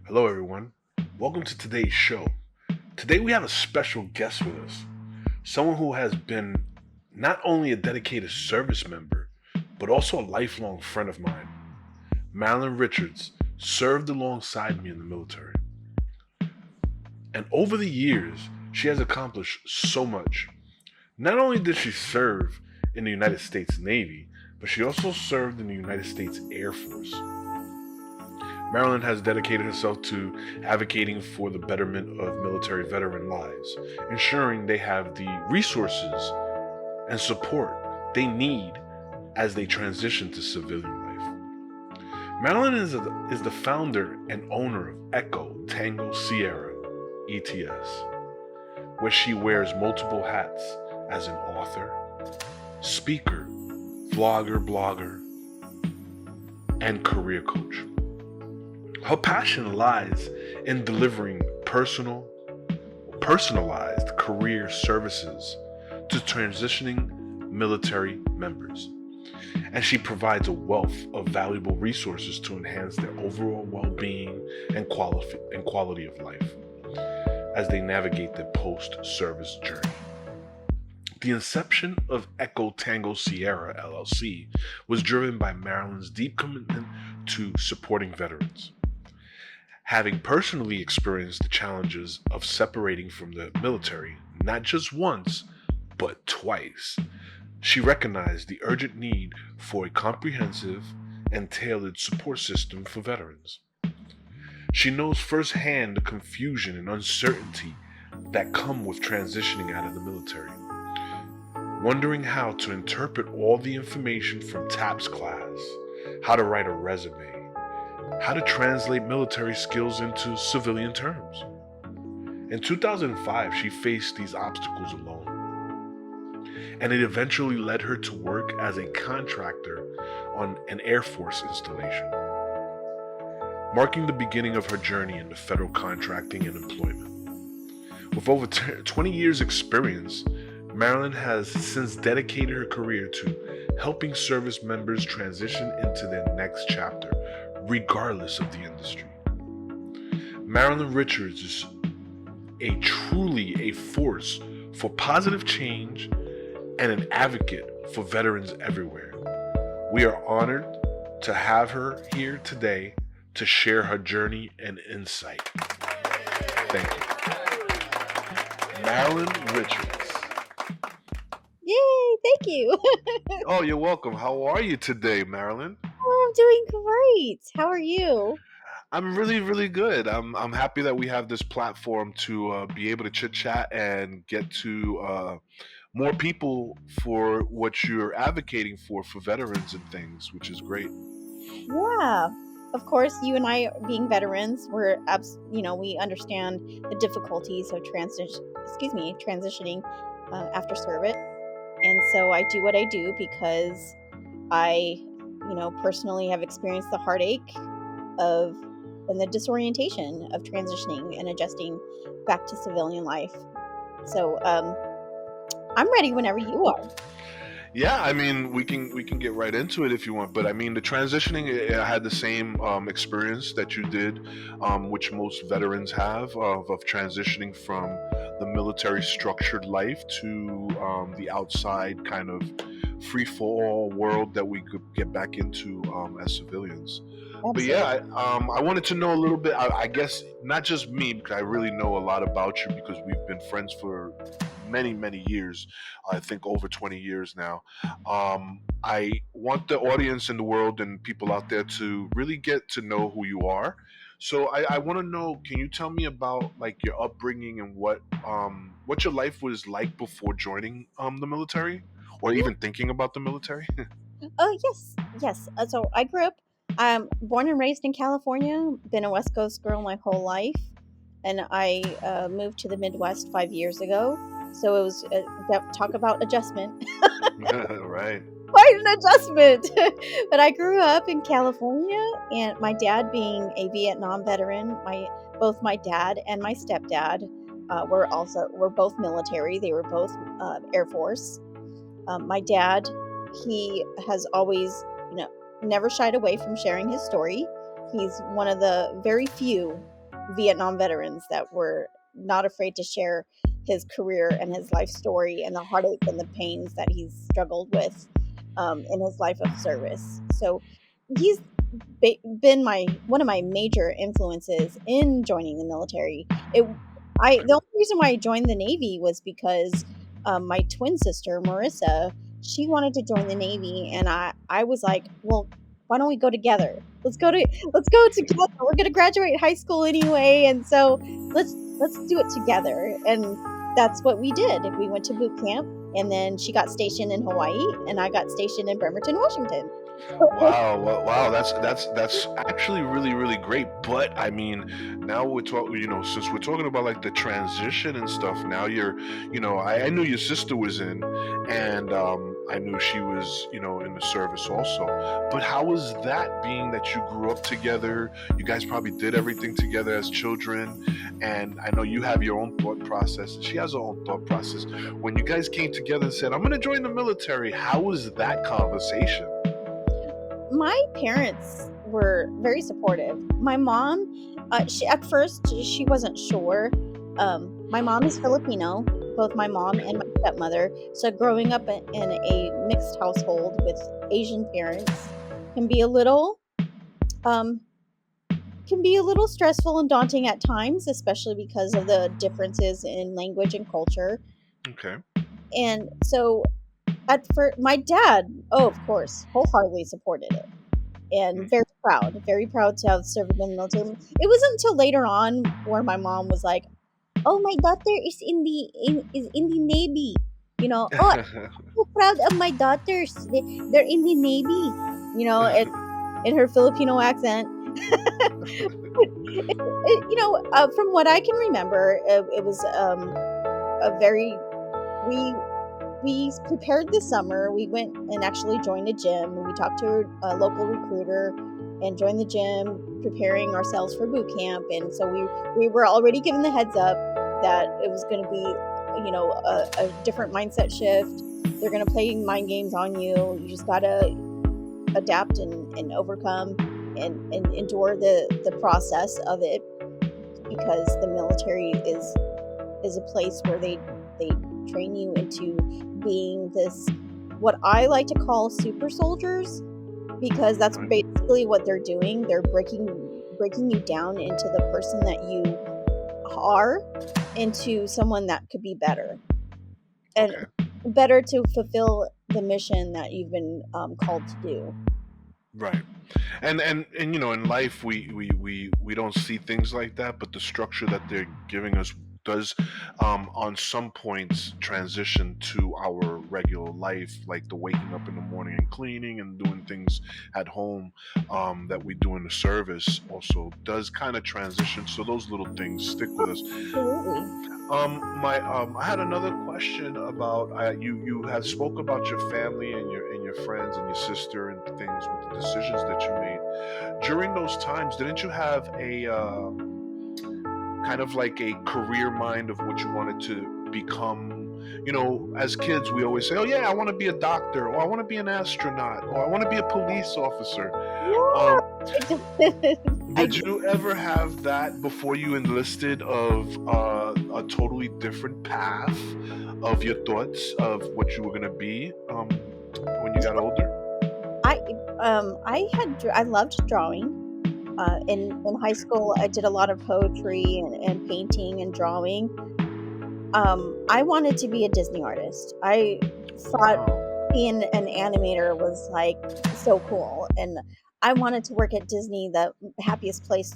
Hello, everyone. Welcome to today's show. Today, we have a special guest with us. Someone who has been not only a dedicated service member, but also a lifelong friend of mine. Marilyn Richards served alongside me in the military. And over the years, she has accomplished so much. Not only did she serve in the United States Navy, but she also served in the United States Air Force. Marilyn has dedicated herself to advocating for the betterment of military veteran lives, ensuring they have the resources and support they need as they transition to civilian life. Marilyn is the founder and owner of Tango Sierra, ETS, where she wears multiple hats as an author, speaker, vlogger, blogger, and career coach. Her passion lies in delivering personalized career services to transitioning military members. And she provides a wealth of valuable resources to enhance their overall well-being and quality of life as they navigate their post-service journey. The inception of Tango Sierra LLC was driven by Marilyn's deep commitment to supporting veterans. Having personally experienced the challenges of separating from the military, not just once, but twice, she recognized the urgent need for a comprehensive and tailored support system for veterans. She knows firsthand the confusion and uncertainty that come with transitioning out of the military, wondering how to interpret all the information from TAPS class, how to write a resume, how to translate military skills into civilian terms. In 2005, she faced these obstacles alone, and it eventually led her to work as a contractor on an Air Force installation, marking the beginning of her journey into federal contracting and employment. With over 20 years' experience, Marilyn has since dedicated her career to helping service members transition into their next chapter, regardless of the industry. Marilyn Richards is truly a force for positive change and an advocate for veterans everywhere. We are honored to have her here today to share her journey and insight. Thank you. Marilyn Richards. Yay, thank you. Oh, you're welcome. How are you today, Marilyn? Oh, I'm doing great. How are you? I'm really, really good. I'm happy that we have this platform to be able to chit chat and get to more people for what you're advocating for veterans and things, which is great. Yeah. Of course, you and I, being veterans, we understand the difficulties of transitioning after service. And so I do what I do because I, personally have experienced the heartache and the disorientation of transitioning and adjusting back to civilian life. So I'm ready whenever you are. Yeah, I mean, we can get right into it if you want, but I mean, the transitioning, I had the same experience that you did, which most veterans have of transitioning from the military structured life to the outside kind of free for all world that we could get back into as civilians. But Absolutely. yeah, I wanted to know a little bit. I guess not just me, because I really know a lot about you because we've been friends for many, many years. I think over 20 years now. I want the audience in the world and people out there to really get to know who you are. So I want to know. Can you tell me about like your upbringing and what your life was like before joining the military, or Yeah. even thinking about the military? Oh, yes. So I grew up, born and raised in California, been a West Coast girl my whole life, and I moved to the Midwest 5 years ago. So it was, talk about adjustment, Right. quite an adjustment. But I grew up in California, and my dad being a Vietnam veteran, both my dad and my stepdad were both military. They were both Air Force. My dad, he has always, never shied away from sharing his story. He's one of the very few Vietnam veterans that were not afraid to share his career and his life story and the heartache and the pains that he's struggled with in his life of service. So he's been one of my major influences in joining the military. The only reason why I joined the Navy was because my twin sister Marissa, she wanted to join the Navy, and I was like, well, why don't we go together? Let's go together. We're gonna graduate high school anyway, and so let's do it together. And that's what we did. We went to boot camp, and then she got stationed in Hawaii, and I got stationed in Bremerton, Washington. Wow, that's actually really, really great. But I mean, now we're talking, since we're talking about like the transition and stuff, now I knew your sister was in, and I knew she was, in the service also. But how was that, being that you grew up together? You guys probably did everything together as children, and I know you have your own thought process, and she has her own thought process. When you guys came together and said, "I'm going to join the military," how was that conversation? My parents were very supportive. My mom, at first she wasn't sure. My mom is Filipino, both my mom and my stepmother. So growing up in a mixed household with Asian parents can be a little stressful and daunting at times, especially because of the differences in language and culture. Okay. And so at first, my dad, oh, of course, wholeheartedly supported it, and very proud to have served in the military. It wasn't until later on where my mom was like, "Oh, my daughter is in the Navy." Oh, I'm so proud of my daughters. They're in the Navy. In her Filipino accent. From what I can remember, it was a very we prepared this summer. We went and actually joined a gym. We talked to a local recruiter and joined the gym, preparing ourselves for boot camp. And so we were already given the heads up that it was going to be, a different mindset shift. They're going to play mind games on you. You just got to adapt and overcome and endure the process of it, because the military is a place where they train you into being this, what I like to call super soldiers, because that's basically what they're doing. They're breaking you down into the person that you are, into someone that could be better and better to fulfill the mission that you've been called to do. Right. And in life we don't see things like that, but the structure that they're giving us does on some points transition to our regular life, like the waking up in the morning and cleaning and doing things at home that we do in the service also does kind of transition. So those little things stick with us. Absolutely. I had another question about you had spoke about your family and your friends and your sister and things with the decisions that you made during those times. Didn't you have a kind of like a career mind of what you wanted to become? As kids, we always say, "Oh yeah, I want to be a doctor, or I want to be an astronaut, or I want to be a police officer." Did you ever have that before you enlisted, of a totally different path of your thoughts of what you were going to be when you got older? I loved drawing. In high school, I did a lot of poetry and painting and drawing. I wanted to be a Disney artist. I thought being an animator was like so cool, and I wanted to work at Disney, the happiest place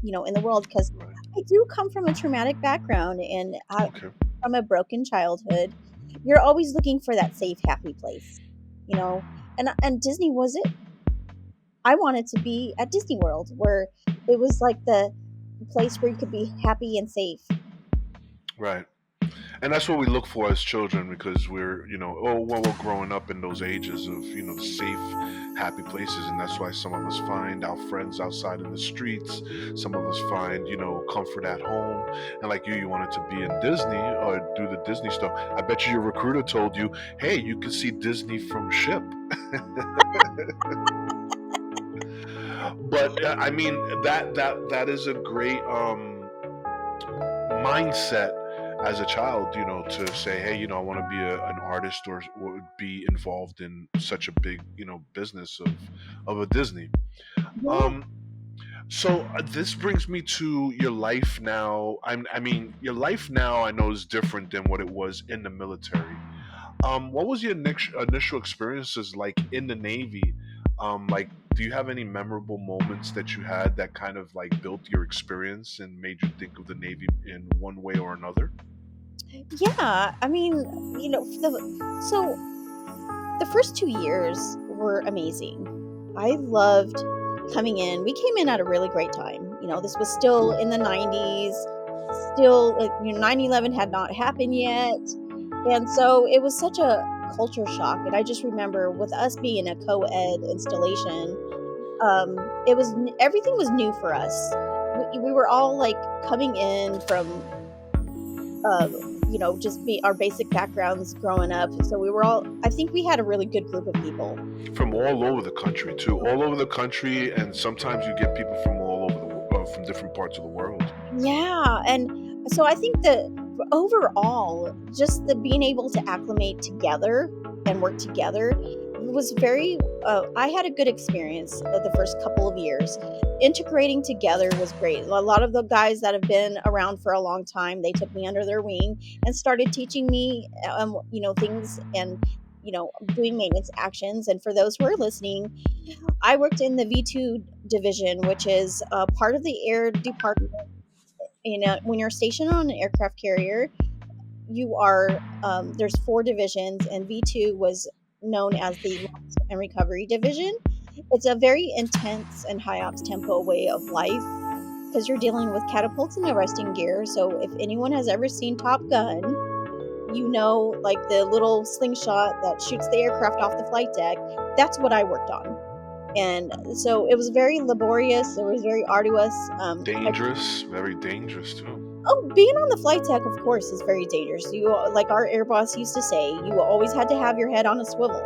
in the world, because I do come from a traumatic background, and from a broken childhood. You're always looking for that safe, happy place, and Disney was it. I wanted to be at Disney World, where it was like the place where you could be happy and safe. Right. And that's what we look for as children, because we're growing up in those ages of, safe, happy places. And that's why some of us find our friends outside in the streets. Some of us find, comfort at home. And like you wanted to be in Disney or do the Disney stuff. I bet you your recruiter told you, "Hey, you can see Disney from ship." But I mean, that is a great mindset as a child, to say, hey, I want to be an artist, or be involved in such a big, business of a Disney. Yeah. Um, so this brings me to your life now. I mean, your life now I know is different than what it was in the military. What was your initial experiences like in the Navy? Like, do you have any memorable moments that you had that kind of like built your experience and made you think of the Navy in one way or another? Yeah, I mean, so the first 2 years were amazing. I loved coming in. We came in at a really great time. This was still in the 90s, still, 9/11 had not happened yet. And so it was such a culture shock. And I just remember with us being a co ed installation, everything was new for us. We were all like coming in from uh, just be our basic backgrounds growing up. So I think we had a really good group of people. From all over the country too, all over the country, and sometimes you get people from all over from different parts of the world. Yeah. And so I think that overall, just the being able to acclimate together and work together was I had a good experience the first couple of years. Integrating together was great. A lot of the guys that have been around for a long time, they took me under their wing and started teaching me, things and, doing maintenance actions. And for those who are listening, I worked in the V2 division, which is part of the air department. When you're stationed on an aircraft carrier, there's 4 divisions, and V2 was known as the loss and recovery division. It's a very intense and high ops tempo way of life because you're dealing with catapults and arresting gear. So if anyone has ever seen Top Gun, like the little slingshot that shoots the aircraft off the flight deck, that's what I worked on. And so it was very laborious. It was very arduous. Dangerous, very dangerous too. Oh, being on the flight deck, of course, is very dangerous. Like our air boss used to say, you always had to have your head on a swivel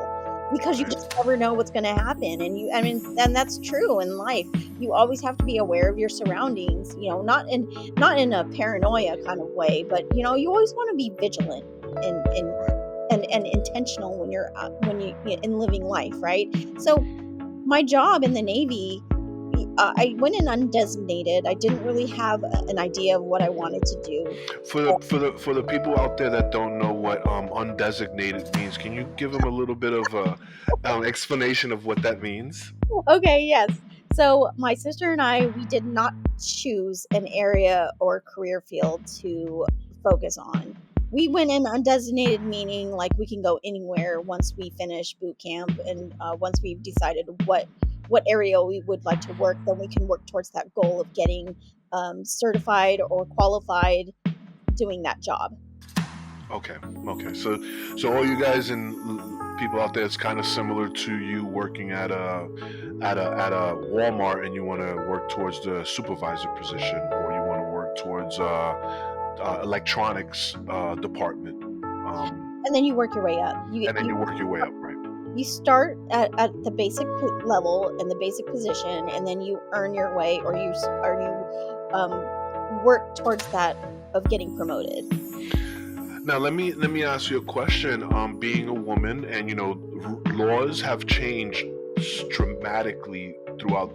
because you Right. just never know what's going to happen. And that's true in life. You always have to be aware of your surroundings. Not in a paranoia kind of way, but you always want to be vigilant and intentional when you're in living life, right? So my job in the Navy, I went in undesignated. I didn't really have an idea of what I wanted to do. For the people out there that don't know what undesignated means, can you give them a little bit of a explanation of what that means? Okay, yes. So my sister and I, we did not choose an area or career field to focus on. We went in undesignated, meaning like we can go anywhere once we finish boot camp, and once we've decided what area we would like to work, then we can work towards that goal of getting certified or qualified doing that job. Okay. So all you guys and people out there, it's kind of similar to you working at a Walmart, and you want to work towards the supervisor position, or you want to work towards electronics department. And then you work your way up. And then you work your way up, right? You start at the basic level and the basic position, and then you earn your way, or you work towards that of getting promoted. Now let me ask you a question. Being a woman, and laws have changed dramatically throughout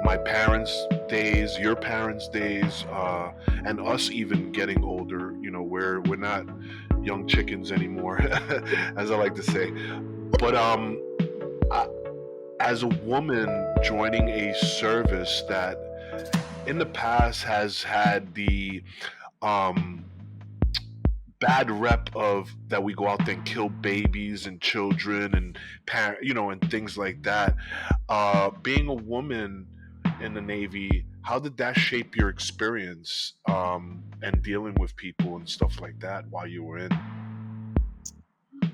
my parents' days, your parents' days, and us even getting older. We're not young chickens anymore, as I like to say. But as a woman joining a service that in the past has had the bad rep of that we go out there and kill babies and children and and things like that. Being a woman in the Navy, how did that shape your experience and dealing with people and stuff like that while you were in?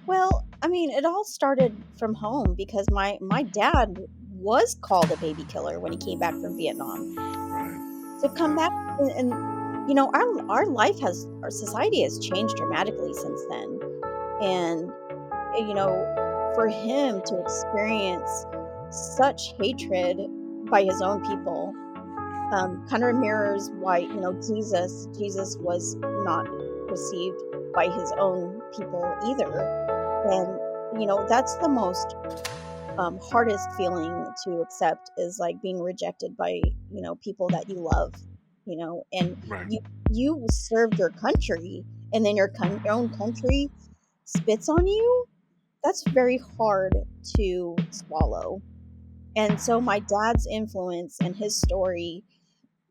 Well, I mean, it all started from home because my dad was called a baby killer when he came back from Vietnam. Right. So come back and our society has changed dramatically since then. And for him to experience such hatred by his own people, kind of mirrors why, Jesus was not received by his own people either. And that's the most hardest feeling to accept, is like being rejected by people that you love, and Right. you served your country, and then your own country spits on you. That's very hard to swallow. And so my dad's influence and his story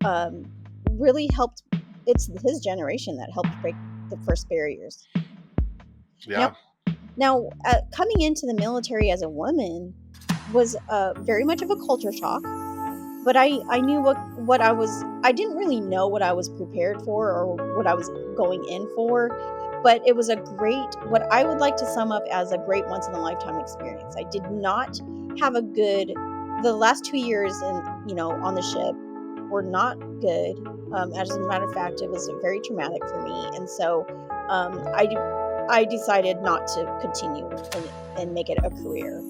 um, really helped. It's his generation that helped break the first barriers. Now, Yeah. coming into the military as a woman was very much of a culture shock. But I knew what I didn't really know what I was prepared for or what I was going in for. But it was what I would like to sum up as a great once in a lifetime experience. I did not have the last 2 years on the ship were not good. As a matter of fact, it was very traumatic for me. And so I decided not to continue and make it a career.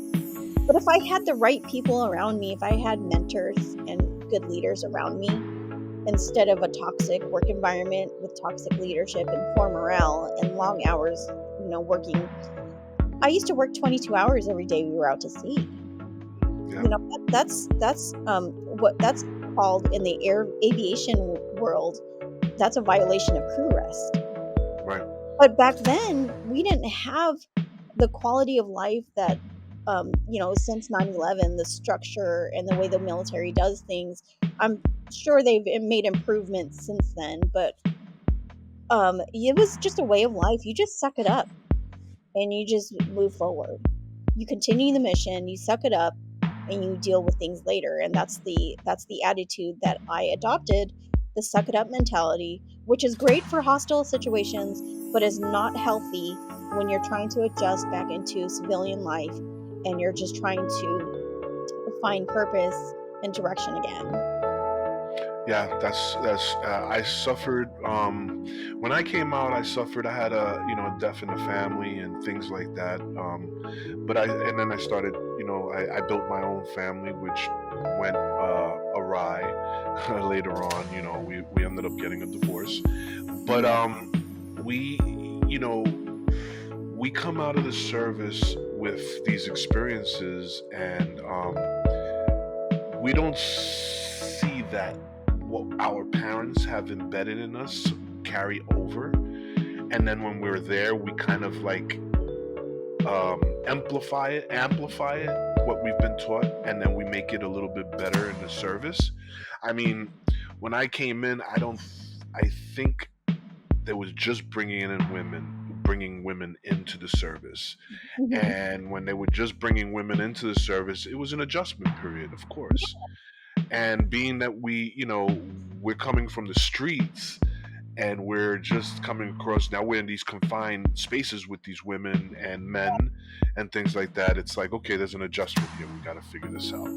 But if I had the right people around me, if I had mentors and good leaders around me, instead of a toxic work environment with toxic leadership and poor morale and long hours, working. I used to work 22 hours every day we were out to sea. Yeah. That's what that's called in the aviation world. That's a violation of crew rest. Right. But back then, we didn't have the quality of life that, since 9/11, the structure and the way the military does things. I'm sure they've made improvements since then, but it was just a way of life. You just suck it up and you just move forward. You continue the mission, you suck it up, and you deal with things later. And that's the attitude that I adopted, the suck it up mentality, which is great for hostile situations, but is not healthy when you're trying to adjust back into civilian life and you're just trying to find purpose and direction again. Yeah, that's I suffered when I came out. I suffered. I had a death in the family and things like that. But and then I started. I built my own family, which went awry later on. We ended up getting a divorce. But we we come out of the service with these experiences, and we don't see that what our parents have embedded in us carry over. And then when we're there, we kind of like amplify it, what we've been taught, and then we make it a little bit better in the service. I mean, when I came in, I think there was just bringing women into the service. Mhm. And when they were just bringing women into the service, it was an adjustment period, of course. And being that we're coming from the streets, and we're just coming across, now we're in these confined spaces with these women and men and things like that. It's like, okay, there's an adjustment here, we got to figure this out.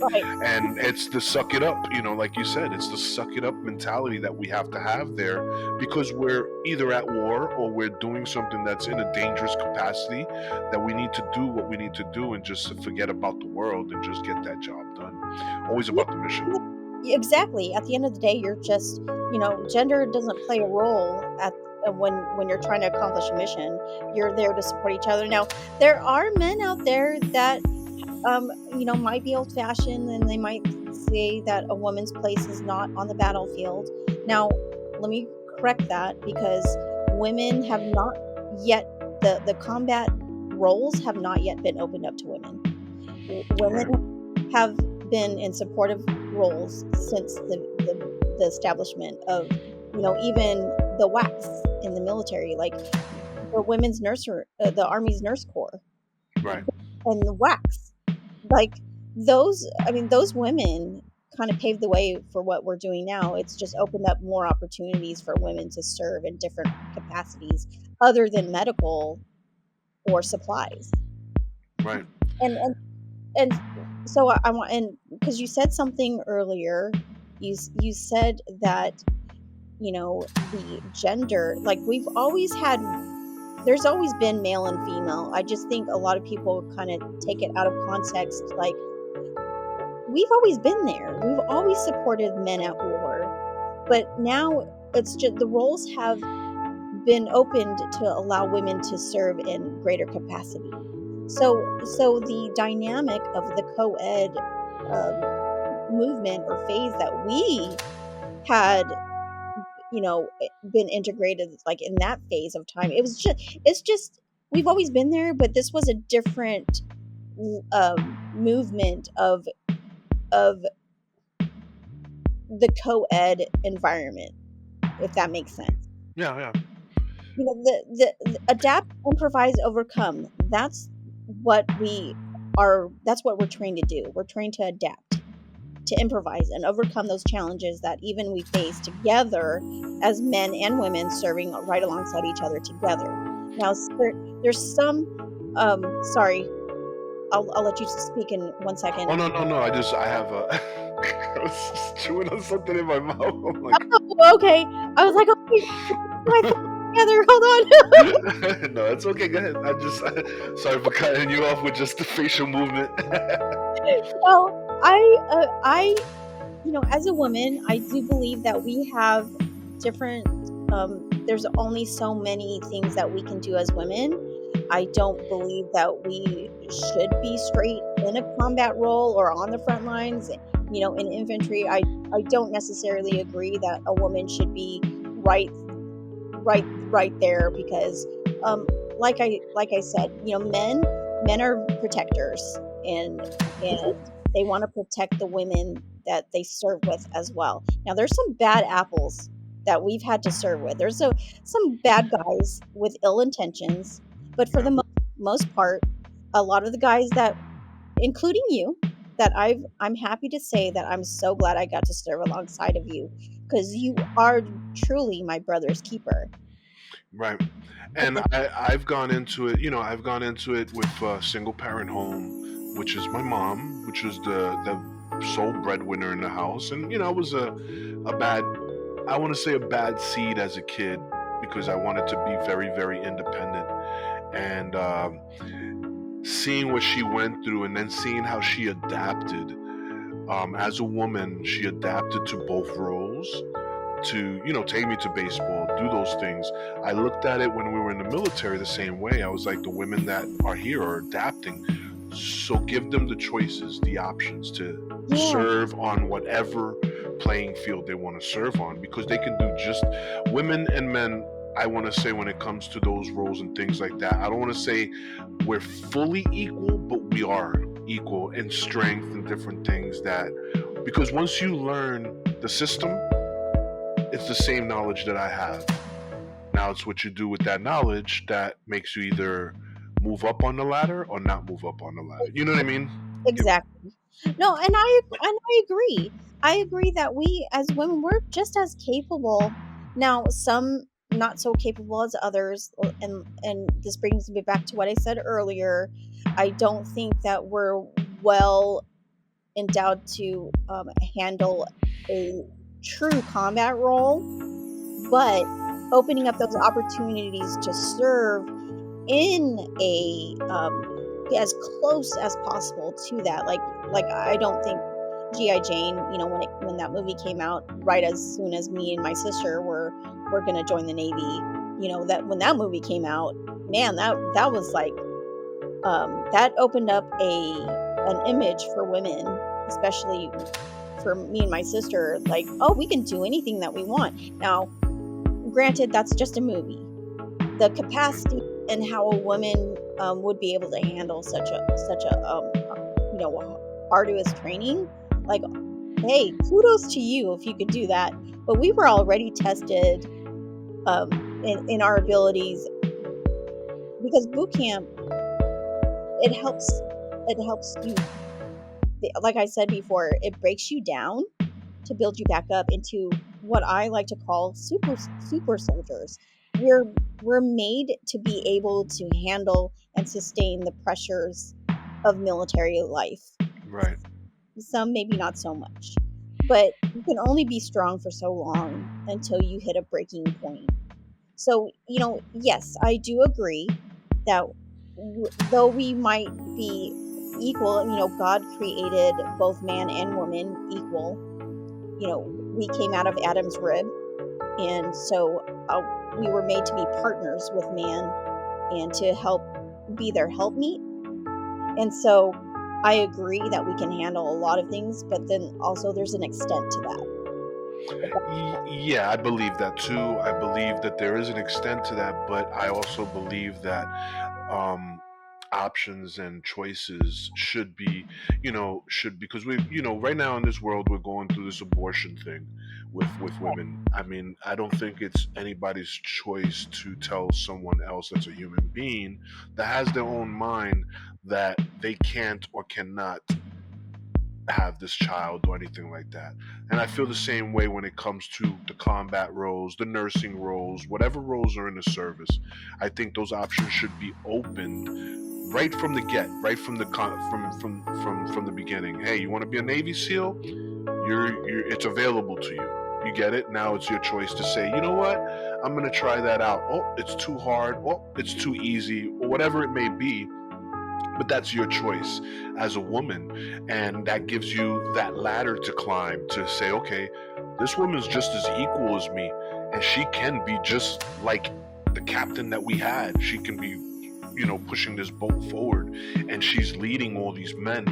Right. And it's the suck it up, like you said, it's the suck it up mentality that we have to have there, because we're either at war or we're doing something that's in a dangerous capacity, that we need to do what we need to do and just forget about the world and just get that job done. Always about the mission. Exactly. At the end of the day, you're just, gender doesn't play a role when you're trying to accomplish a mission. You're there to support each other. Now, there are men out there that, might be old-fashioned, and they might say that a woman's place is not on the battlefield. Now, let me correct that, because women have not yet, the combat roles have not yet been opened up to women. Women have been in supportive roles since the establishment of, even the WACs in the military, like the women's the Army's nurse corps, Right. and the WACs, like those women kind of paved the way for what we're doing now. It's just opened up more opportunities for women to serve in different capacities other than medical or supplies. Right. And so I want, and because you said something earlier, you said that the gender, like there's always been male and female. I just think a lot of people kind of take it out of context. Like, we've always been there. We've always supported men at war, but now it's just the roles have been opened to allow women to serve in greater capacity. So the dynamic of the co-ed movement or phase that we had, been integrated like in that phase of time. It's just we've always been there, but this was a different movement of the co-ed environment, if that makes sense. Yeah. The adapt, improvise, overcome. That's what we're trained to do. We're trained to adapt, to improvise and overcome those challenges that even we face together as men and women serving right alongside each other together. Now, there's some, sorry, I'll let you speak in 1 second. Oh, no. I have I was just chewing on something in my mouth. I'm like, oh, okay. I was like, okay, together. Hold on. no, it's okay. Go ahead. Sorry for cutting you off with just the facial movement. Well, I, as a woman, I do believe that we have different. There's only so many things that we can do as women. I don't believe that we should be straight in a combat role or on the front lines. In infantry, I don't necessarily agree that a woman should be right there because, like I said, men are protectors and they want to protect the women that they serve with as well. Now, there's some bad apples that we've had to serve with. There's some bad guys with ill intentions, but for the most part, a lot of the guys that, including you, that I'm happy to say that I'm so glad I got to serve alongside of you, because you are truly my brother's keeper. Right. And I've gone into it, I've gone into it with a single parent home, which is my mom, which was the sole breadwinner in the house. And, I was a bad seed as a kid because I wanted to be very, very independent. And seeing what she went through and then seeing how she adapted, as a woman, she adapted to both roles. To take me to baseball, do those things. I looked at it when we were in the military the same way. I was like, the women that are here are adapting, so give them the choices, the options to serve on whatever playing field they want to serve on, because they can do just women and men. I want to say when it comes to those roles and things like that, I don't want to say we're fully equal, but we are equal in strength and different things, that because once you learn the system, it's the same knowledge that I have. Now it's what you do with that knowledge that makes you either move up on the ladder or not move up on the ladder. You know what I mean? Exactly. No, and I agree. I agree that we as women, we're just as capable. Now, some not so capable as others, and this brings me back to what I said earlier. I don't think that we're well endowed to handle a true combat role, but opening up those opportunities to serve in a as close as possible to that, like I don't think G.I. Jane, when that movie came out, right as soon as me and my sister were going to join the Navy, that when that movie came out, man, that was like that opened up an image for women, especially for me and my sister, like, oh, we can do anything that we want. Now, granted, that's just a movie. The capacity and how a woman would be able to handle such a arduous training, like, hey, kudos to you if you could do that. But we were already tested in our abilities, because boot camp, it helps you. Like I said before, it breaks you down to build you back up into what I like to call super soldiers. We're made to be able to handle and sustain the pressures of military life. Right. Some maybe not so much, but you can only be strong for so long until you hit a breaking point. So, yes, I do agree that though we might be equal. God created both man and woman equal. We came out of Adam's rib, and so we were made to be partners with man and to be their helpmeet. And so I agree that we can handle a lot of things, but then also there's an extent to that. Yeah, I believe that too. I believe that there is an extent to that, but I also believe that options and choices should be, because we, right now in this world we're going through this abortion thing with women. I mean, I don't think it's anybody's choice to tell someone else that's a human being that has their own mind that they can't or cannot have this child or anything like that. And I feel the same way when it comes to the combat roles, the nursing roles, whatever roles are in the service. I think those options should be opened right from the get, right from the from the beginning. Hey, you want to be a Navy SEAL? It's available to you. You get it? Now it's your choice to say, you know what? I'm going to try that out. Oh, it's too hard. Oh, it's too easy, or whatever it may be. But that's your choice as a woman, and that gives you that ladder to climb to say, okay, this woman's just as equal as me, and she can be just like the captain that we had. She can be, pushing this boat forward, and she's leading all these men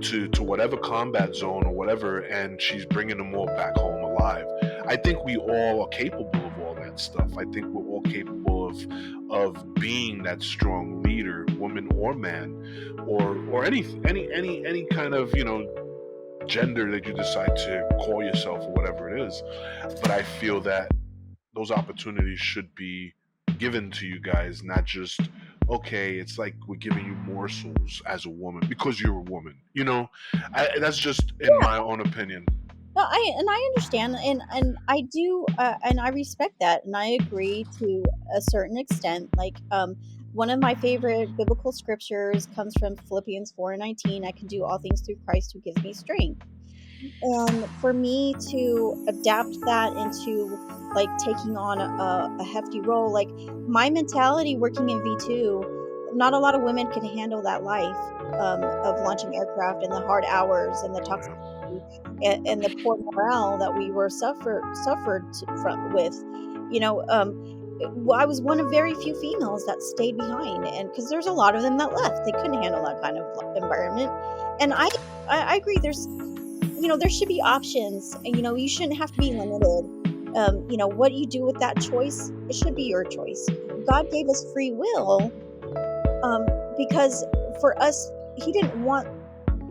to whatever combat zone or whatever, and she's bringing them all back home alive. I think we all are capable of all that stuff. I think we're all capable of being that strong leader, woman or man, or any kind of gender that you decide to call yourself or whatever it is. But I feel that those opportunities should be given to you guys, not just, okay, it's like we're giving you morsels as a woman because you're a woman. That's just in my own opinion. No, I understand, and I do, and I respect that, and I agree to a certain extent. Like, one of my favorite biblical scriptures comes from Philippians 4:19. I can do all things through Christ who gives me strength. And for me to adapt that into like taking on a hefty role, like my mentality working in V2, not a lot of women can handle that life, of launching aircraft and the hard hours and the toxicity and the poor morale that we were suffered from with. I was one of very few females that stayed behind, and because there's a lot of them that left, they couldn't handle that kind of environment. And I agree. There should be options, and you shouldn't have to be limited. What you do with that choice, it should be your choice. God gave us free will, because for us, He didn't want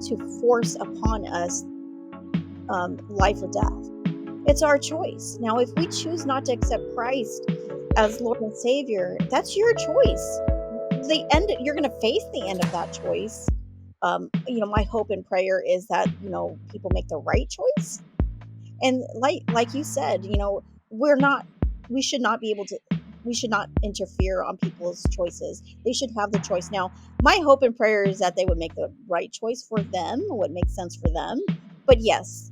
to force upon us life or death. It's our choice. Now, if we choose not to accept Christ as Lord and Savior, that's your choice. You're going to face the end of that choice. My hope and prayer is that people make the right choice. And like you said, we should not interfere on people's choices. They should have the choice. Now, my hope and prayer is that they would make the right choice for them, what makes sense for them. But yes,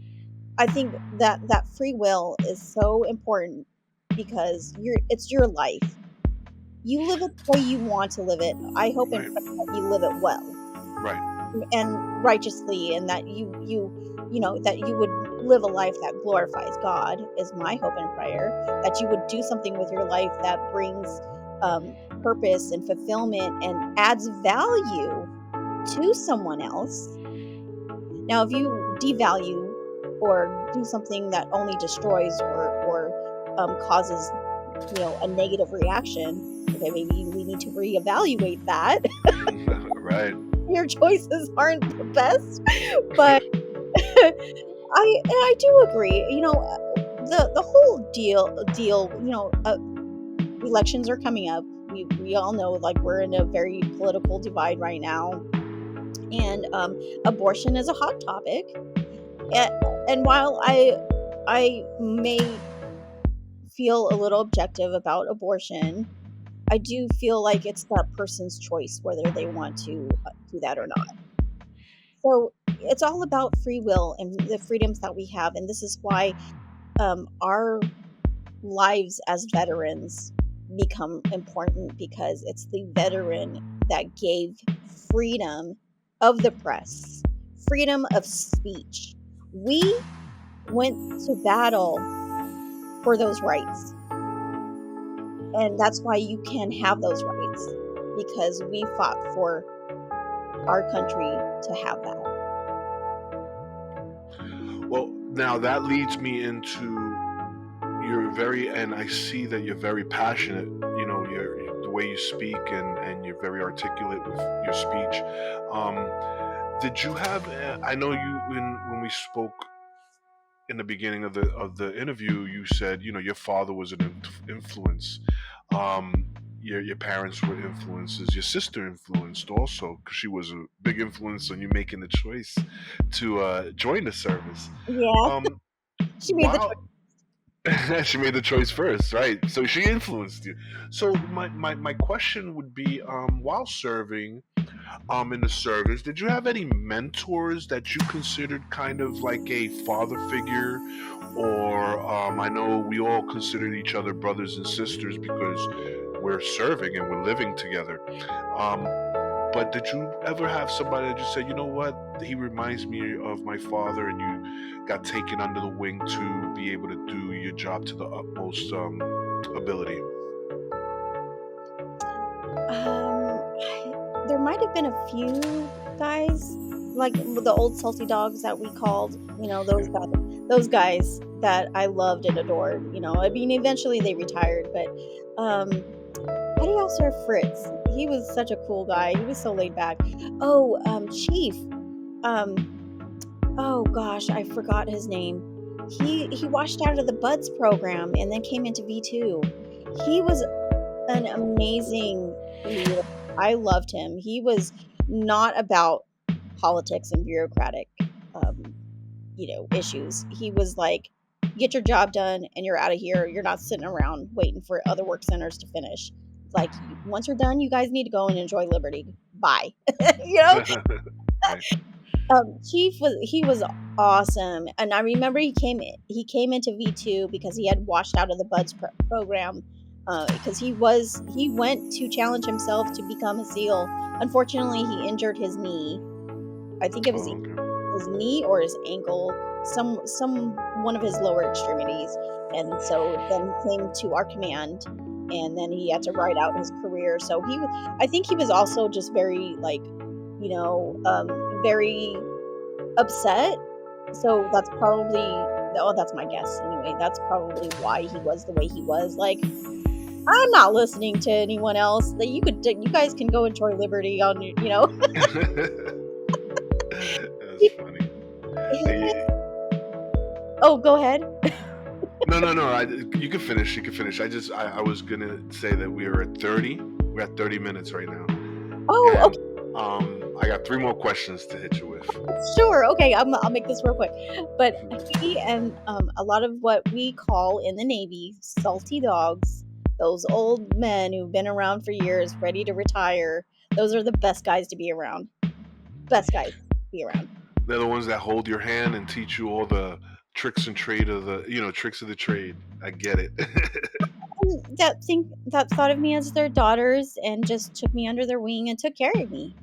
I think that free will is so important because it's your life. You live it the way you want to live it. I hope and pray that you live it well. Right. And righteously, and that you that you would live a life that glorifies God is my hope and prayer. That you would do something with your life that brings purpose and fulfillment and adds value to someone else. Now, if you devalue or do something that only destroys or causes a negative reaction, okay, maybe we need to reevaluate that. Right. Your choices aren't the best, but I do agree. The whole deal. Elections are coming up. We all know, like, we're in a very political divide right now, and abortion is a hot topic. And while I may feel a little objective about abortion, I do feel like it's that person's choice whether they want to do that or not. So it's all about free will and the freedoms that we have. And this is why our lives as veterans become important, because it's the veteran that gave freedom of the press, freedom of speech. We went to battle for those rights. And that's why you can have those rights, because we fought for our country to have that. Well, now that leads me into and I see that you're very passionate. You know, the way you speak, and you're very articulate with your speech. Did you have? I know you when we spoke in the beginning of the interview, you said your father was an influence. Um, your parents were influences. Your sister influenced also, because she was a big influence on you making the choice to join the service. Yeah, Um, she made the choice. wow. She made the choice first, right? So she influenced you. So my question would be, while serving in the service, did you have any mentors that you considered kind of like a father figure? Or I know we all considered each other brothers and sisters because we're serving and we're living together. Um, but did you ever have somebody that just said, you know what, he reminds me of my father, and you got taken under the wing to be able to do your job to the utmost ability? There might have been a few guys, like the old salty dogs that we called, those guys that I loved and adored. I mean, eventually they retired, but Petty Officer Fritz, he was such a cool guy. He was so laid back. Oh, Chief. Oh gosh, I forgot his name. He washed out of the Buds program and then came into V2. He was an amazing leader. I loved him. He was not about politics and bureaucratic, issues. He was like, get your job done and you're out of here. You're not sitting around waiting for other work centers to finish. Like, once you're done, you guys need to go and enjoy liberty. Bye. Right. Chief was awesome, and I remember he came into V2 because he had washed out of the Buds program, because he went to challenge himself to become a SEAL. Unfortunately, he injured his knee. I think it was his knee or his ankle, some one of his lower extremities, and so then he came to our command, and then he had to ride out his career. So I think he was also just very very upset. So that's my guess anyway. That's probably why he was the way he was. Like, I'm not listening to anyone else. That you guys can go enjoy liberty on your. That's funny. Oh, go ahead. No. You can finish. I was gonna say that we're at 30. We're at 30 minutes right now. Oh, and, okay. I got 3 more questions to hit you with. Sure. Okay. I'll make this real quick. But he and a lot of what we call in the Navy salty dogs, those old men who've been around for years, ready to retire. Those are the best guys to be around. Best guys to be around. They're the ones that hold your hand and teach you all the tricks and trade of tricks of the trade. I get it. that thought of me as their daughters and just took me under their wing and took care of me.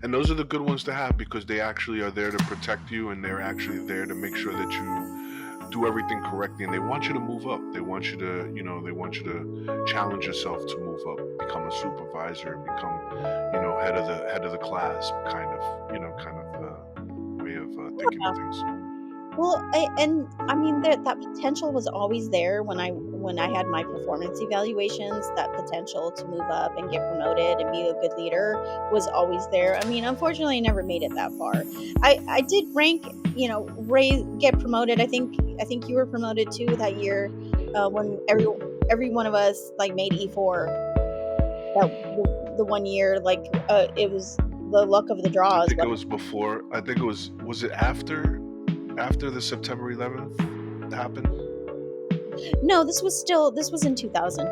And those are the good ones to have, because they actually are there to protect you, and they're actually there to make sure that you do everything correctly, and they want you to move up. They want you to challenge yourself to move up, become a supervisor, become head of the class, kind of way of thinking of things. Well, I mean that potential was always there when I had my performance evaluations. That potential to move up and get promoted and be a good leader was always there. I mean, unfortunately, I never made it that far. I did rank, get promoted. I think you were promoted too that year, when every one of us like made E4. The 1 year, like it was the luck of the draw. I think it was before. I think it was it after the September 11th happened? No, this was in 2000.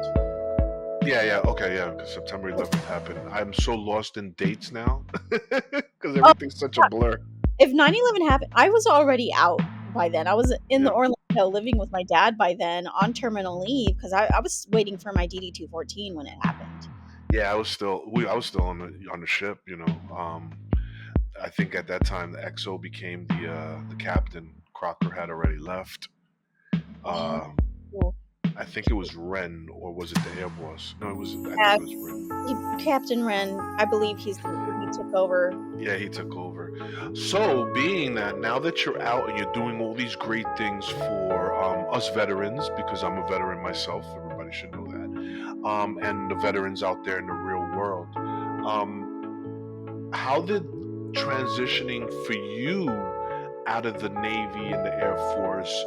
Yeah, okay, yeah, because September 11th happened. I'm so lost in dates now, because everything's such a blur. If 9/11 happened, I was already out by then. I was in the Orlando living with my dad by then on terminal leave, because I was waiting for my DD-214 when it happened. Yeah, I was still on the ship, I think at that time the XO became the captain. Crocker had already left. And Uh, well, I think it was Ren, or was it the air boss? No, it was. I think yeah, it was Ren. Captain Wren, I believe he took over. Yeah, he took over. So, being that now that you're out and you're doing all these great things for us veterans, because I'm a veteran myself, everybody should know that, and the veterans out there in the real world, how did transitioning for you out of the Navy and the Air Force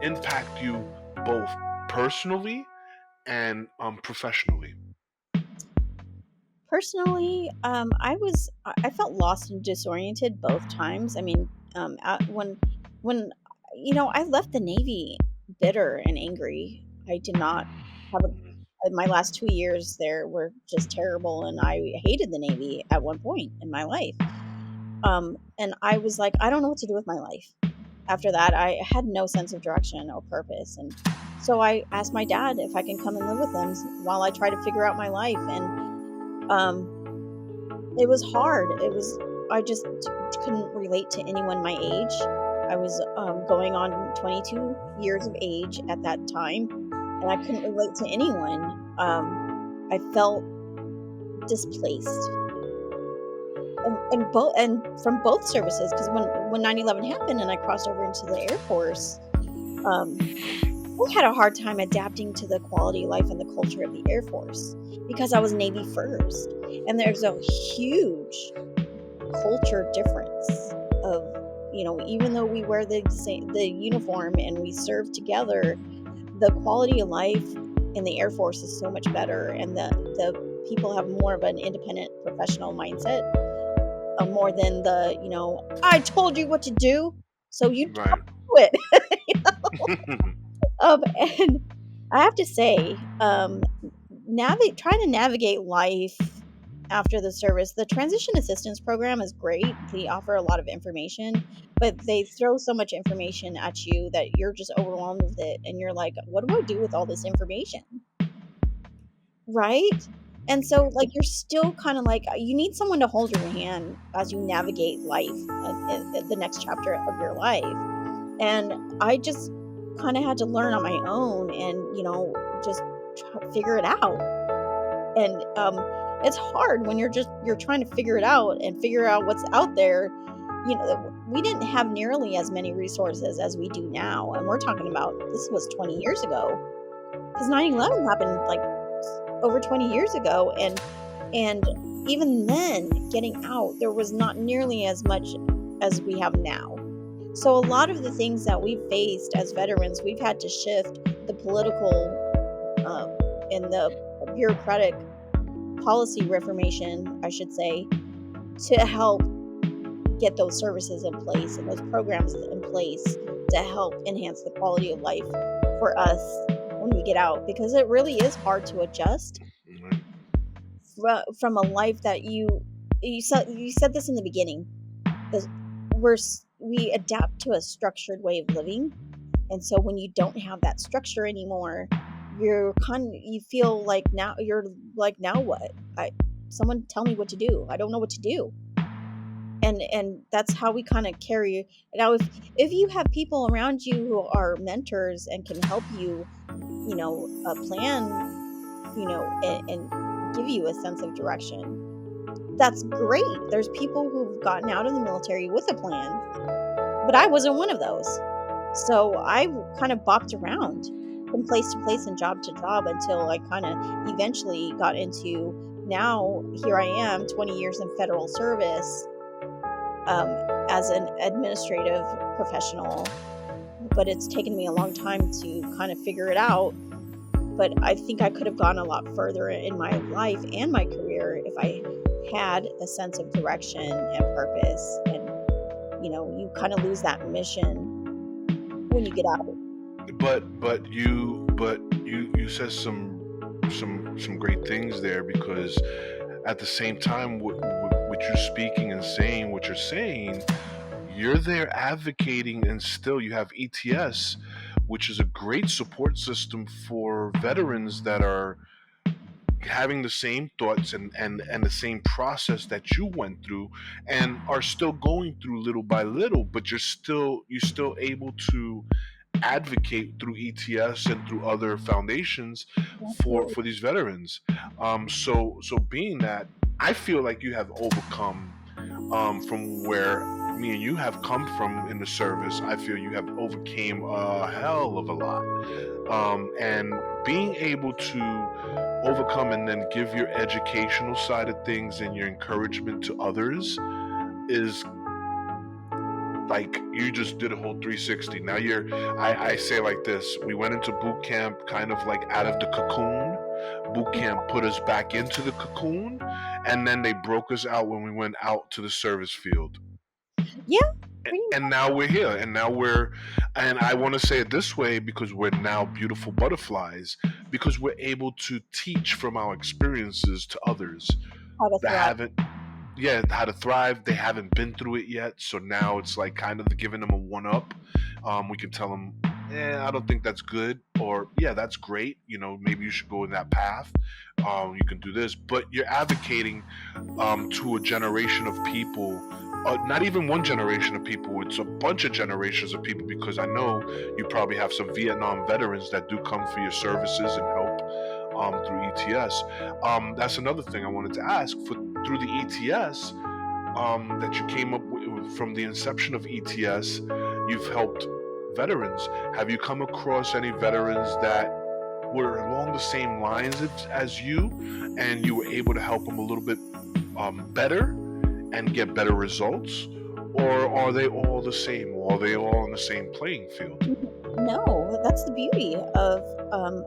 impact you both personally and professionally? Personally, I felt lost and disoriented both times. I mean, when I left the Navy bitter and angry. I did not have a my last 2 years there were just terrible, and I hated the Navy at one point in my life. And I was like, I don't know what to do with my life. After that, I had no sense of direction or purpose, and so I asked my dad if I can come and live with him while I try to figure out my life. And it was hard. I just couldn't relate to anyone my age. I was going on 22 years of age at that time, and I couldn't relate to anyone. I felt displaced, and from both services, because when 9/11 happened and I crossed over into the Air Force, um, I had a hard time adapting to the quality of life and the culture of the Air Force because I was Navy first, and there's a huge culture difference of, even though we wear the uniform and we serve together, the quality of life in the Air Force is so much better, and the people have more of an independent professional mindset, more than I told you what to do, so you do Right. it. And I have to say, trying to navigate life after the service, the transition assistance program is great. They offer a lot of information, but they throw so much information at you that you're just overwhelmed with it, and you're like, what do I do with all this information? Right? And so, like, you're still kind of like, you need someone to hold your hand as you navigate life, the next chapter of your life. And I just kind of had to learn on my own, and just figure it out. And it's hard when you're trying to figure it out and figure out what's out there. We didn't have nearly as many resources as we do now, and we're talking about, this was 20 years ago, because 9/11 happened like over 20 years ago, and even then, getting out, there was not nearly as much as we have now. So a lot of the things that we've faced as veterans, we've had to shift the political and the bureaucratic policy reformation, I should say, to help get those services in place and those programs in place to help enhance the quality of life for us when we get out, because it really is hard to adjust from a life that you said this in the beginning. We adapt to a structured way of living, and so when you don't have that structure anymore, you feel like, now you're like, now what? Someone tell me what to do. I don't know what to do. And that's how we kind of carry. Now, if you have people around you who are mentors and can help you, plan, and give you a sense of direction, that's great. There's people who've gotten out of the military with a plan, but I wasn't one of those. So I kind of bopped around from place to place and job to job until I kind of eventually got into, now here I am, 20 years in federal service, as an administrative professional. But it's taken me a long time to kind of figure it out. But I think I could have gone a lot further in my life and my career if I had a sense of direction and purpose. And you kind of lose that mission when you get out. But you said some great things there, because at the same time, what you're speaking and saying what you're saying, you're there advocating, and still you have ETS, which is a great support system for veterans that are having the same thoughts and the same process that you went through and are still going through little by little, but you're still able to advocate through ETS and through other foundations for Absolutely. these veterans. So being that, I feel like you have overcome from where me and you have come from in the service. I feel you have overcame a hell of a lot, and being able to overcome and then give your educational side of things and your encouragement to others is like you just did a whole 360. Now I say like this, we went into boot camp kind of like out of the cocoon. Boot camp put us back into the cocoon, and then they broke us out when we went out to the service field. Yeah, pretty And now we're here, and I want to say it this way because we're now beautiful butterflies, because we're able to teach from our experiences to others how to that thrive. haven't, yeah, how to thrive. They haven't been through it yet, so now it's like kind of giving them a one up. We can tell them, I don't think that's good, or yeah, that's great. Maybe you should go in that path. You can do this, but you're advocating to a generation of people. Not even one generation of people, it's a bunch of generations of people, because I know you probably have some Vietnam veterans that do come for your services and help through ETS. That's another thing I wanted to ask. Through the ETS that you came up with, from the inception of ETS, you've helped veterans. Have you come across any veterans that were along the same lines as you, and you were able to help them a little bit better and get better results? Or are they all the same? Or are they all on the same playing field? No, that's the beauty of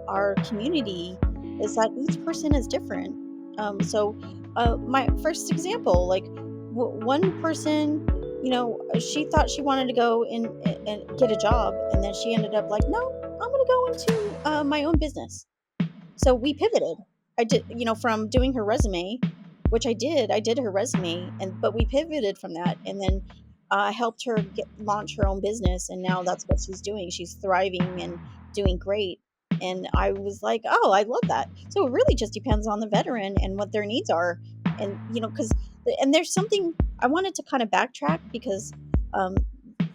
our community, is that each person is different. My first example, like one person, she thought she wanted to go and get a job, and then she ended up like, no, I'm going to go into my own business. So we pivoted. I did, from doing her resume, which I did. I did her resume, but we pivoted from that, and then helped her launch her own business, and now that's what she's doing. She's thriving and doing great. And I was like, oh, I love that. So it really just depends on the veteran and what their needs are, and and there's something I wanted to kind of backtrack, because um,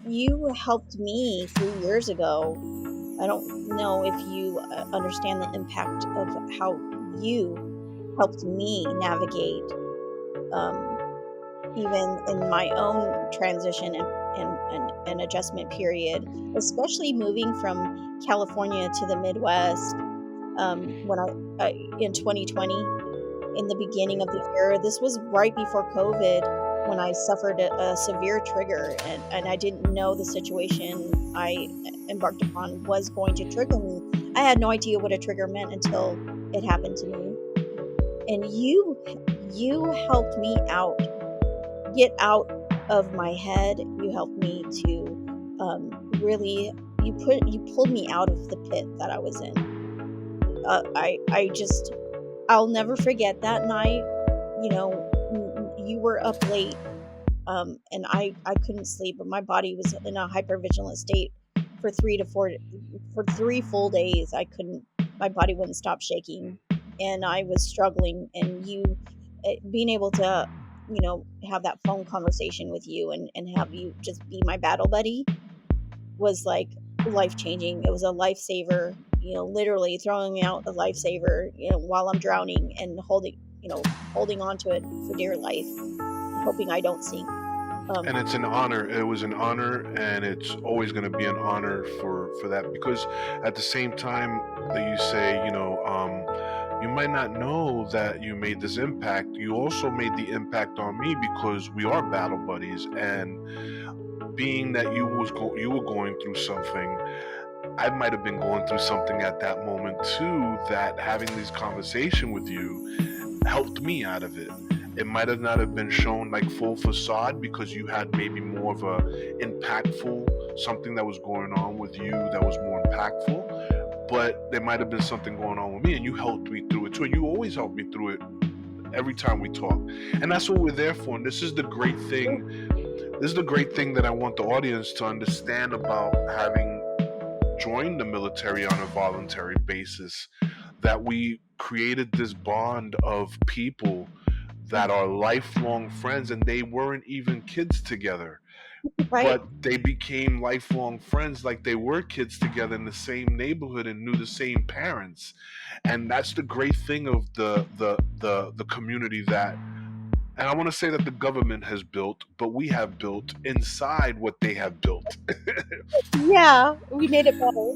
you helped me 3 years ago. I don't know if you understand the impact of how you helped me navigate, um, even in my own transition and adjustment period, especially moving from California to the Midwest. When in 2020, in the beginning of the year, this was right before COVID, when I suffered a severe trigger, and I didn't know the situation I embarked upon was going to trigger me. I had no idea what a trigger meant until it happened to me. And you helped me get out of my head. You helped me to really, you pulled me out of the pit that I was in. I'll never forget that night. You were up late, and I couldn't sleep, but my body was in a hypervigilant state for 3 full days. My body wouldn't stop shaking, and I was struggling. And being able to, have that phone conversation with you, and have you just be my battle buddy, was like life changing. It was a lifesaver, literally throwing out a lifesaver, while I'm drowning, and holding on to it for dear life, hoping I don't sink. And it's an honor. It was an honor, and it's always going to be an honor for that, because at the same time that you say, you might not know that you made this impact. You also made the impact on me, because we are battle buddies, and being that you were going through something, I might have been going through something at that moment too, that having this conversation with you helped me out of it. It might have not have been shown like full facade, because you had maybe more of a impactful, something that was going on with you that was more impactful, but there might have been something going on with me, and you helped me through it too. And you always help me through it every time we talk. And that's what we're there for. And this is the great thing. This is the great thing that I want the audience to understand about having joined the military on a voluntary basis, that we created this bond of people that are lifelong friends, and they weren't even kids together, Right. but they became lifelong friends, like they were kids together in the same neighborhood and knew the same parents. And that's the great thing of the community that, and I want to say that the government has built, but we have built inside what they have built. Yeah, we made it better.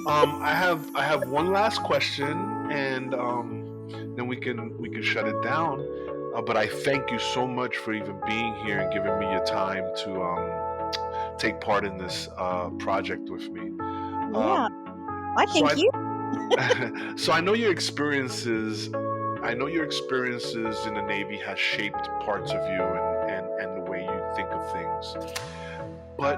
I have one last question, and then we can shut it down. But I thank you so much for even being here and giving me your time to take part in this project with me. Yeah, I So thank you. so I know your experiences. I know your experiences in the Navy has shaped parts of you and the way you think of things. But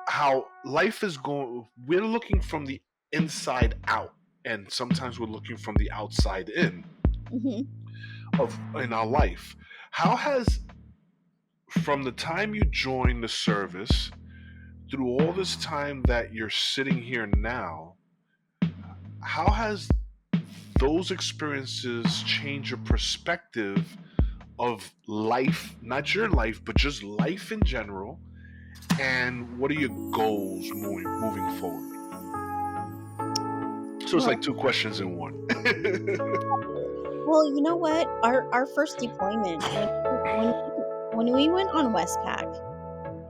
how life is going, we're looking from the inside out, and sometimes we're looking from the outside in Hmm. of in our life. How has, from the time you joined the service through all this time that you're sitting here now, how has those experiences changed your perspective of life, not your life, but just life in general? And what are your goals moving forward? So it's Well, like two questions in one. well, you know what? Our first deployment when we went on Westpac,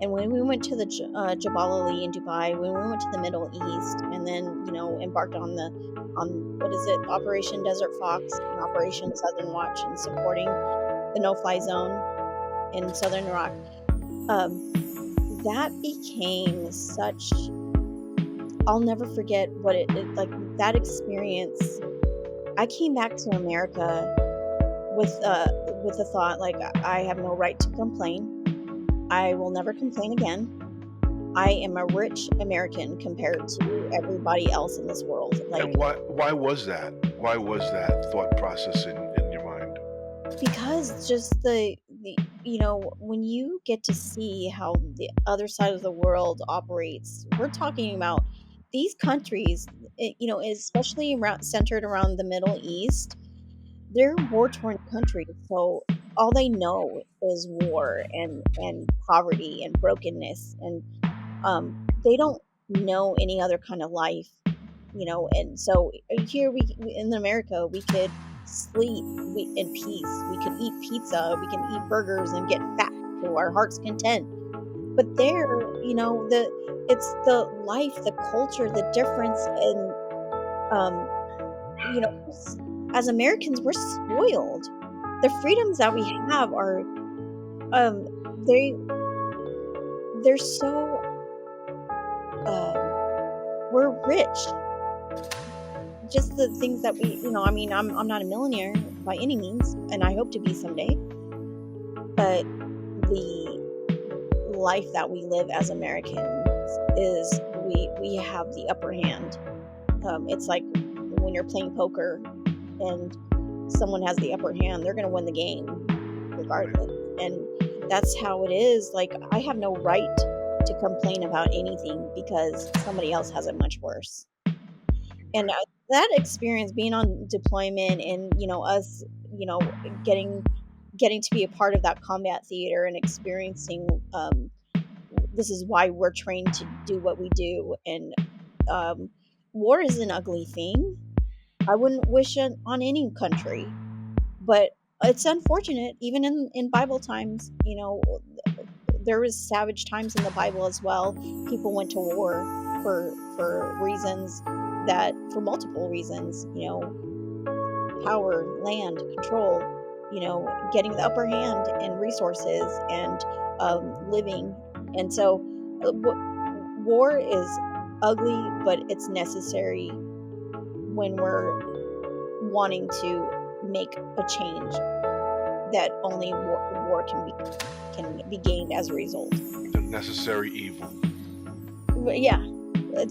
and when we went to the Jabal Ali in Dubai, when we went to the Middle East, and then embarked on what is it, Operation Desert Fox and Operation Southern Watch, and supporting the no-fly zone in southern Iraq. That became such. I'll never forget what it like, that experience. I came back to America with the thought, like, I have no right to complain. I will never complain again. I am a rich American compared to everybody else in this world. Like, And why was that? Why was that thought process in your mind? because just the when you get to see how the other side of the world operates, we're talking about these countries, especially centered around the Middle East. They're war-torn countries, so all they know is war and poverty and brokenness, and they don't know any other kind of life, and so here in America, we could sleep in peace, we could eat pizza, we can eat burgers and get fat to our heart's content. But there, it's the life, the culture, the difference, and um as Americans, we're spoiled. The freedoms that we have are um they they're so we're rich. Just the things that I mean, I'm not a millionaire by any means, and I hope to be someday. But the life that we live as Americans is we have the upper hand. It's like when you're playing poker and someone has the upper hand, they're going to win the game regardless. And that's how it is. Like, I have no right to complain about anything because somebody else has it much worse. And that experience, being on deployment, and us, getting getting to be a part of that combat theater and experiencing, this is why we're trained to do what we do. And um, war is an ugly thing. I wouldn't wish it on any country, but it's unfortunate. Even in Bible times, there was savage times in the Bible as well. People went to war for reasons, that for multiple reasons, power, land, control, getting the upper hand and resources, and living. And so war is ugly, but it's necessary when we're wanting to make a change that only war can be gained as a result. The necessary evil. But yeah,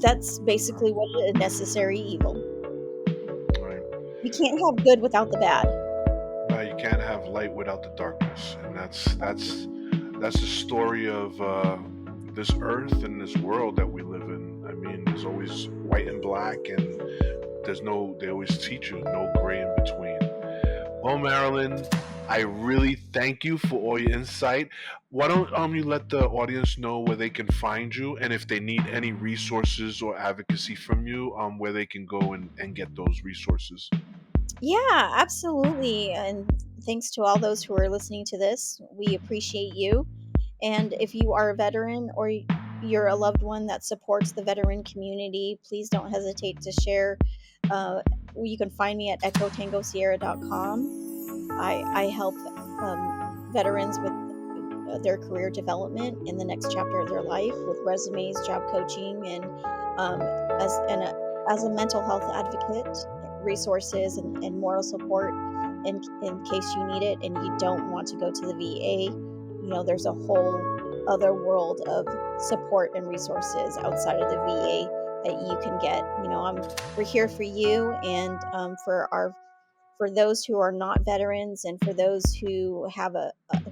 that's basically what it is, necessary evil. Right. You can't have good without the bad. Right. You can't have light without the darkness, and that's the story of this earth and this world that we live in. I mean, there's always white and black, and they always teach you no gray in between. Well, Marilyn, I really thank you for all your insight. Why don't you let the audience know where they can find you, and if they need any resources or advocacy from you, where they can go and get those resources. Yeah, absolutely. And thanks to all those who are listening to this. We appreciate you. And if you are a veteran or you're a loved one that supports the veteran community, please don't hesitate to share. You can find me at ECHOTANGOSIERRA.com. I help veterans with their career development in the next chapter of their life with resumes, job coaching, and as a mental health advocate, resources and moral support in case you need it and you don't want to go to the VA. There's a whole other world of support and resources outside of the VA that you can get. We're here for you, and for those who are not veterans, and for those who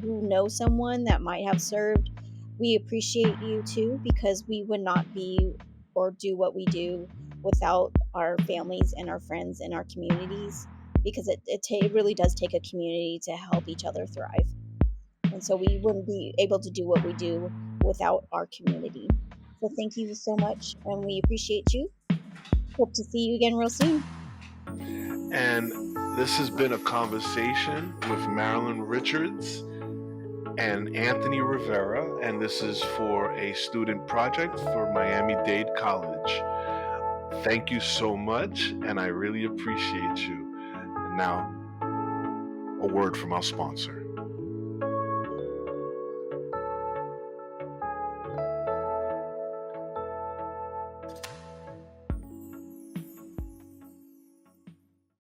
who know someone that might have served, we appreciate you too, because we would not be or do what we do without our families and our friends and our communities, because it really does take a community to help each other thrive. And so we wouldn't be able to do what we do without our community. So thank you so much, and we appreciate you. Hope to see you again real soon. And this has been a conversation with Marilyn Richards and Anthony Rivera, and this is for a student project for Miami-Dade College. Thank you so much, and I really appreciate you. And now, a word from our sponsor.